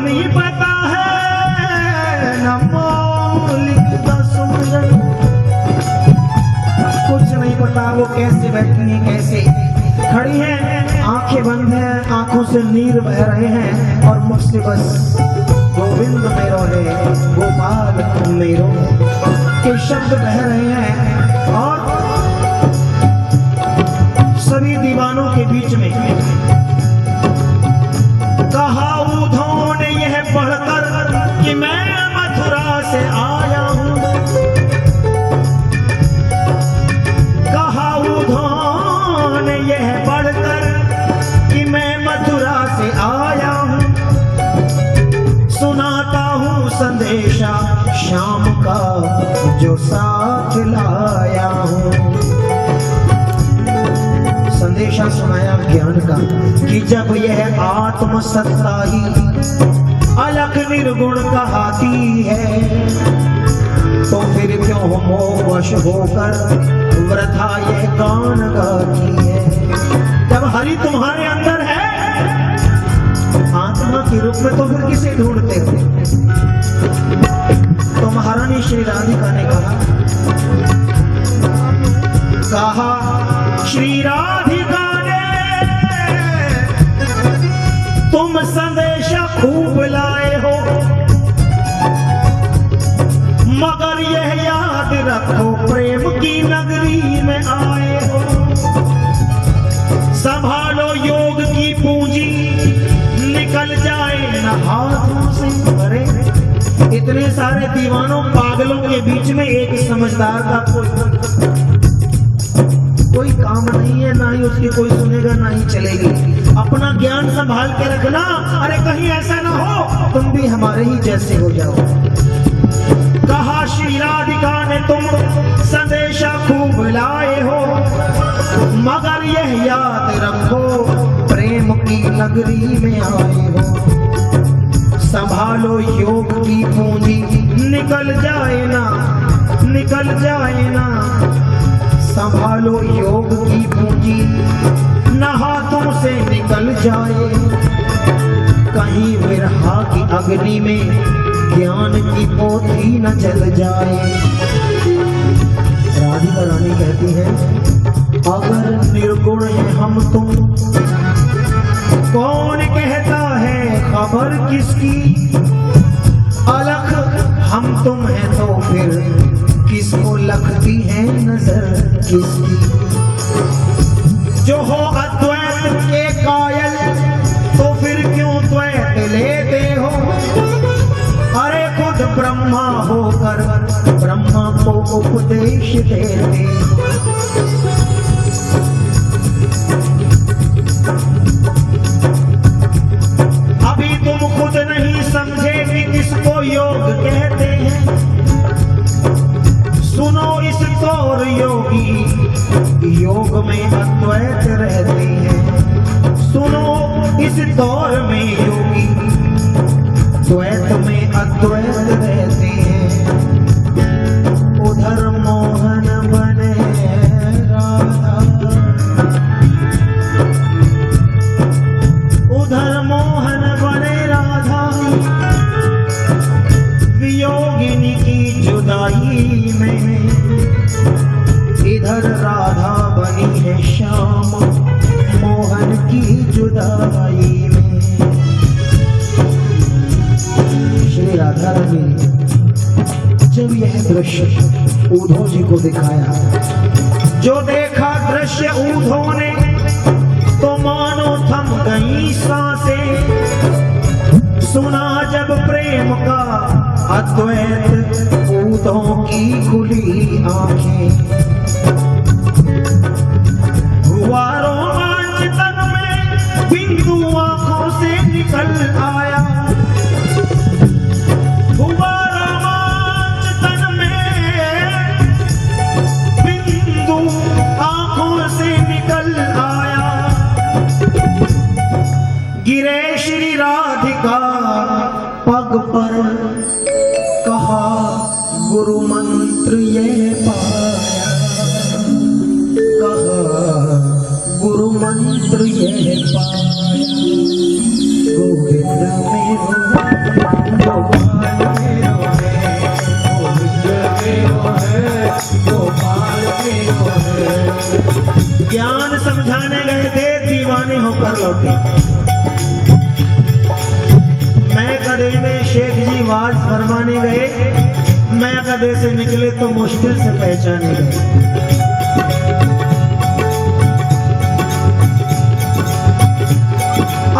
नहीं पता है न मौलिक का सुमरन, कुछ नहीं पता वो कैसे बैठी है कैसे खड़ी है, आंखें बंद हैं, आंखों से नीर बह रहे हैं और मुझसे बस गोविंद मेरो है, गोपाल मेरो के शब्द बह रहे हैं। और सभी दीवानों के बीच में कहा उद्धव ने यह पढ़कर कि मैं मथुरा से आया हूं, कहा उद्धव ने यह पढ़कर कि मैं मथुरा से आया हूं, सुनाता हूं संदेशा शाम का जो साथ लाया हूं। संदेशा सुनाया ज्ञान का कि जब यह आत्म सत्ता ही अलग निर्गुण कहाती है, तो फिर क्यों मोहवश होकर वृथा यह गान गाती है। जब हरि तुम्हारे अंदर है आत्मा के रूप में, तो फिर किसे ढूंढते हो। तो महारानी श्री राधिका ने कहा श्री राधिका ने तुम संदेशा खूब लाए हो, मगर यह याद रखो प्रेम की नगरी में आए हो। संभालो योग की पूंजी निकल जाए न हाथों से। अरे इतने सारे दीवानों पागलों के बीच में एक समझदार का कोई काम नहीं है, ना ही उसकी कोई सुनेगा ना ही चलेगी। अपना ज्ञान संभाल के रखना, अरे कहीं ऐसा ना हो तुम भी हमारे ही जैसे हो जाओ। कहा श्री राधिका ने तुम संदेशा खूब लाए हो, मगर यह याद रखो प्रेम की नगरी में आए हो। संभालो योग की पूंजी निकल जाए ना, निकल जाए ना। संभालो योग की पूंजी न हाथों से निकल जाए, कहीं विरहा की अग्नि में ज्ञान की पोथी न जल जाए। राधिका रानी कहती है अगर निर्गुण है हम तुम, कौन कहता है खबर किसकी। अलख हम तुम है तो फिर किसको लगती है नजर किसकी। जो हो अद्वैत के कायल तो फिर क्यों द्वैत लेते हो। अरे खुद ब्रह्मा होकर ब्रह्मा को उपदेश देते। अभी तुम खुद नहीं समझे कि किसको योग कहते हैं। सुनो इस तौर योगी योग में अद्वैत रहते हैं। सुनो इस दौर में योगी द्वैत में अद्वैत रहते हैं। उधर मोहन बने राधा, उधर मोहन बने राधा, वियोगिनी की जुदाई में। इधर राधा बनी है श्याम मोहन की जुदाई में। श्री राधा रानी जब यह दृश्य उद्धव जी को दिखाया, जो देखा दृश्य उद्धव ने तो मानो थम गई सांसें। सुना जब प्रेम का अद्वैत उद्धव की खुली आंखें। हुआ रोमांच तन में बिंदु आंखों से निकल आया। पग पर कहा गुरु मंत्र ये पाया, कहा गुरु मंत्र ये पाया, गोविंद मेरो गोपाल मेरो है, गोविंद मेरो है, गोपाल मेरो है। ज्ञान समझाने गए थे, दीवाने होकर लौटे। मैं कदे में शेख जी वाज फरमाने गए, मैं कदे से निकले तो मुश्किल से पहचाने गए।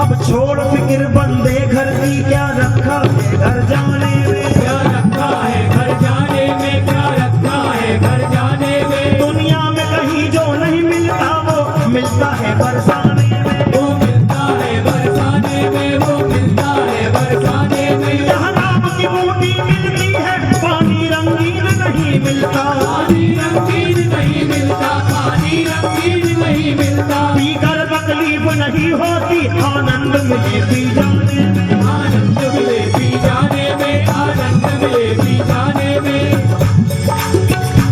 अब छोड़ फिक्र बंदे घर की, क्या रखा है घर जाने में, क्या रखा है घर जाने में, क्या रखा है घर जाने में। दुनिया में कहीं जो नहीं मिलता वो मिलता है बरसाने में, वो मिलता है बरसाने में, वो मिलता है बरसाने में। यहाँ नाम की बूटी मिलती है, पानी रंगीन नहीं मिलता, पानी रंगीन नहीं मिलता, पानी रंगीन नहीं मिलता। पीकर तकलीफ नहीं होती, आनंद मिले पी जाने में, आनंद मिले पी जाने में, आनंद मिले पी जाने में।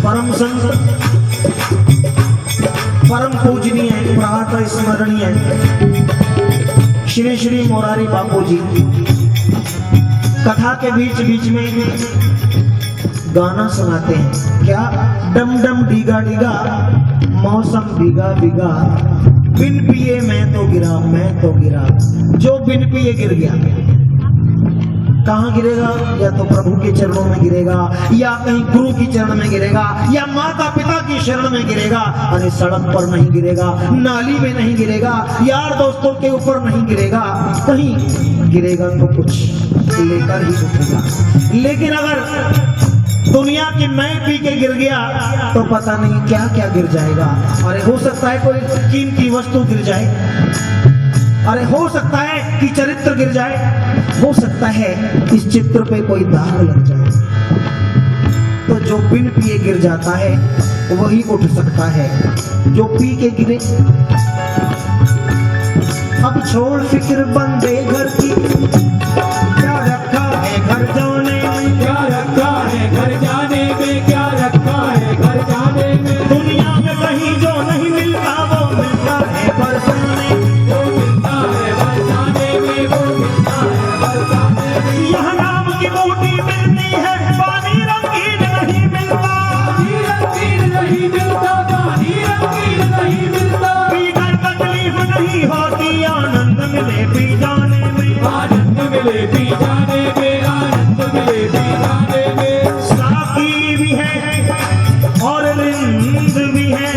परम संत परम पूजनीय प्रातः स्मरणीय श्री श्री मोरारी बापू जी कथा के बीच बीच में गाना सुनाते हैं। क्या डम डम डीगा डीगा मौसम भीगा भीगा, बिन पिए मैं तो गिरा, जो बिन पिए गिर गया। कहाँ गिरेगा? या तो प्रभु के चरणों में गिरेगा, या कहीं गुरु की चरण में गिरेगा, या माता पिता की शरण में गिरेगा। अरे सड़क पर नहीं गिरेगा, नाली में नहीं गिरेगा, यार दोस्तों के ऊपर नहीं गिरेगा, कहीं गिरेगा तो कुछ लेकर ही उठेगा। लेकिन अगर दुनिया की मैं पी के गिर गया तो पता नहीं क्या क्या गिर जाएगा। अरे हो सकता है कोई कीमती वस्तु गिर जाए, अरे हो सकता है कि चरित्र गिर जाए, हो सकता है इस चित्र पे कोई दाग लग जाए। तो जो बिन पिए गिर जाता है वही उठ सकता है, जो पी के गिरे। अब छोड़ फिक्र बंदे घर की, क्या रखा है घर जाने में, क्या रखा है घर जाने में, क्या रखा है घर जाने में। दुनिया में कहीं जो नहीं मिलता वो मिलता है बरसाने में, वो मिलता है बरसाने में, वो मिलता है बरसाने में। यहाँ नाम की बूटी मिलती है, पानी रंगीन नहीं मिलता, पानी रंगीन नहीं मिलता, पानी रंगीन नहीं मिलता। पीकर तकलीफ नहीं होती, आनंद मिले पी जाने में, आनंद मिले पी जाने में, आनंद मिले पी जाने में। साकी भी है और रिंद भी है,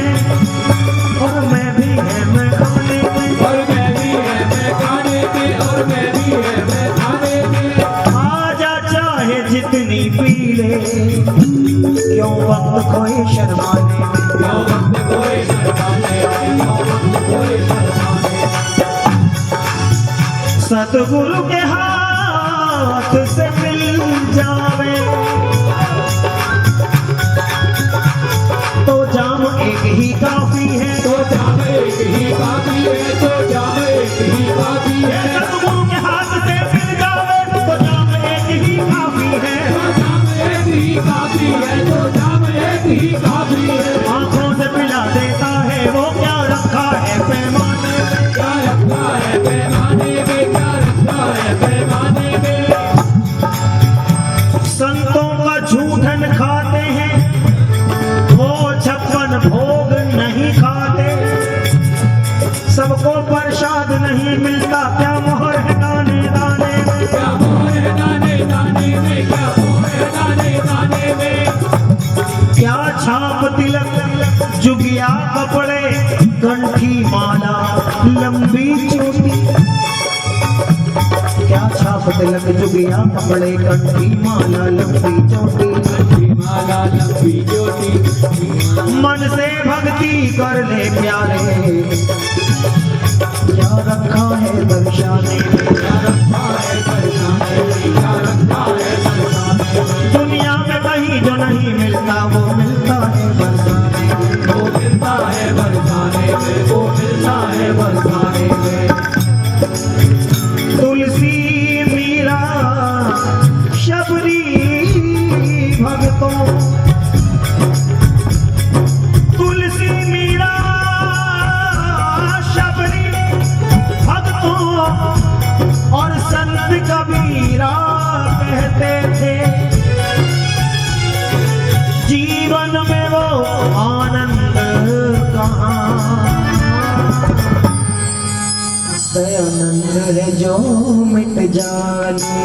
और मैं भी है मैं खाने में, और मैं भी है मैं खाने में, और मैं भी है मैं खाने में। आजा चाहे जितनी पी ले, क्यों वक्त खोए शर्माने में, क्यों वक्त कोई शर्माने में, क्यों वक्त कोई शर्माने में। सतगुरु के हाथ से मिल जावे तो जाम एक ही काफी है, तो जाम एक ही काफी है, तो जाम एक ही काफी है। सतगुरु के हाथ से मिल जावे तो जाम एक ही काफी है, तो जाम एक ही काफी है, तो जाम एक ही काफी है। आंखों से पिला देता है वो, क्या रखा है पैमाने में, क्या रखा है पैमाने में, क्या रखा है पैमाने में। संतों का झूठन खाते हैं वो 56 भोग नहीं खाते, सबको प्रसाद नहीं मिलता, क्या मोहर है दाने दाने में, क्या मोह है दाने दाने में, क्या मोह है दाने दाने में। क्या छाप तिलक जुगिया कपड़े, कंठी माला लंबी चोटी, क्या छाप तिलक जुगिया कपड़े, कंठी माला लंबी चोटी। माला लंबी ज्योति, मन से भक्ति कर ले प्यारे, क्या रखा है दर्शाने में, क्या रखा है बरसाने में, क्या रखा है बरसाने में। दुनिया में कहीं जो नहीं मिलता वो मिलता है बरसाने में, वो मिलता है बरसाने में, वो मिलता है बरसाने में। तुलसी मीरा भक्तों, तुलसी मीरा शबरी भक्तों और संत कबीरा कहते थे, जीवन में वो आनंद कहाँ, दयानंद है जो मिट जाने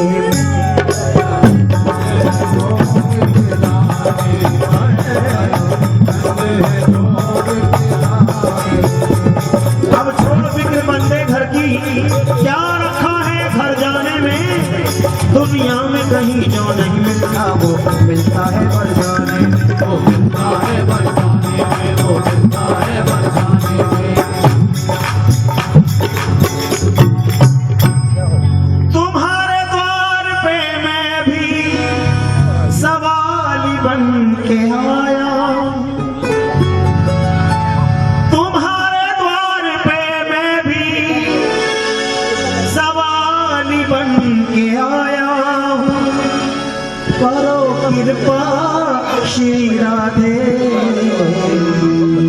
अब छोड़ फिक्र बंदे घर की, क्या रखा है घर जाने में, दुनिया में कहीं जो नहीं मिलता वो मिलता है बरसाने में, वो मिलता है बरसाने में, वो मिलता है बरसाने में। तुम्हारे द्वार पे मैं भी सवाली बन के आया, तुम्हारे द्वार पे मैं भी सवाली बन के आया हूँ, करो कृपा श्री राधे,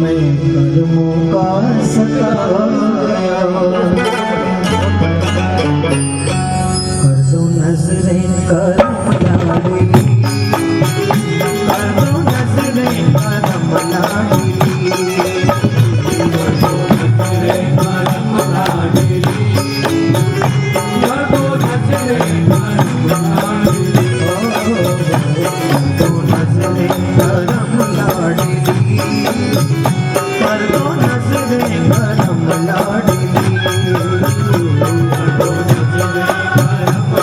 मैं कर्मों का सताया, कर दो नजरें करम लाडी, कर दो नजरें करम लाडी, कर दो नजरें करम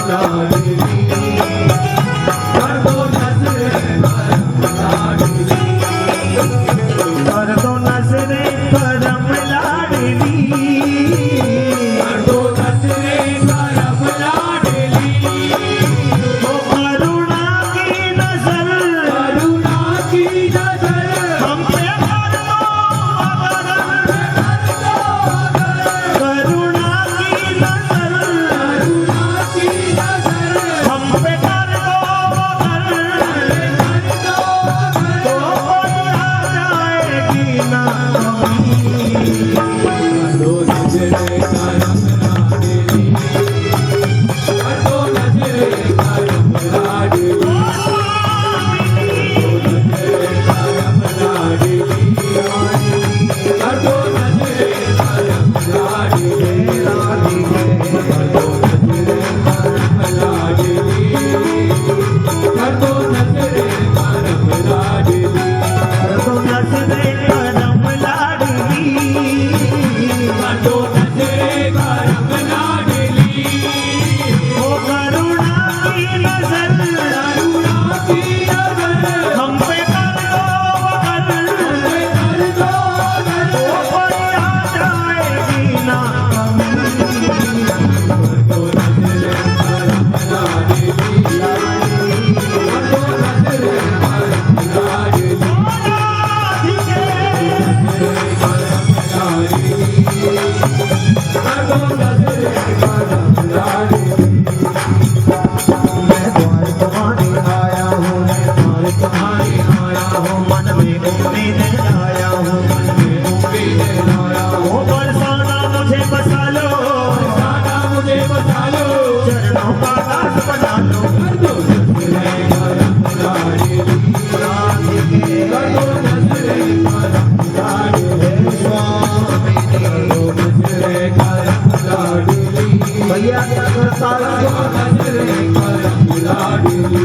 लाडी, कर दो नजरें करम लाडली, कर दो नजरें करम लाडली, वो करुणा की नजर, करुणा की नजर हम पे कर दो अगर, करुणा की नजर, करुणा की नजर हम पे कर दो अगर, तो कोई आ जाएगी ना कमी। दो नजरें करम लाडली, कर दो नजरें करम लाडली, करम लाडली, कर दो नजरें करम लाडली, कर दो नजरें करम लाडली, कर दो नजरें करम लाडली, कर दो नजरें करम लाडली, कर दो नजरें करम लाडली, वो करुणा की नजर, करुणा की नजर हम पे कर दो अगर, कर दो तो कोई आ जाएगी ना कमी। कर दो नजरें करम लाडली, कर दो नजरें करम लाडली, कर दो नजरें करम लाडली। मैं द्वार तुम्हारे आया हूँ, द्वार तुम्हारे आया हूँ, मन में उम्मीद आया हूँ, वो बरसाना मुझे बसा लो, दादा मुझे बचा लो, चरणों का दास बना लो, कर दो नजरें करम लाडली, राधिके कर दो नजरें करम लाडली, हे स्वामी कर दो नजरें करम लाडली, भैया क्या करता है? नजरें करम लाडली।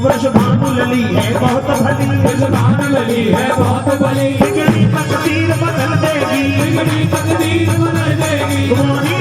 वृष भानु लली है बहुत भली, जबान लगी है बहुत बड़ी, बिगड़ी तकदीर बदल देगी, बिगड़ी तकदीर बदल देगी। तुम्हारी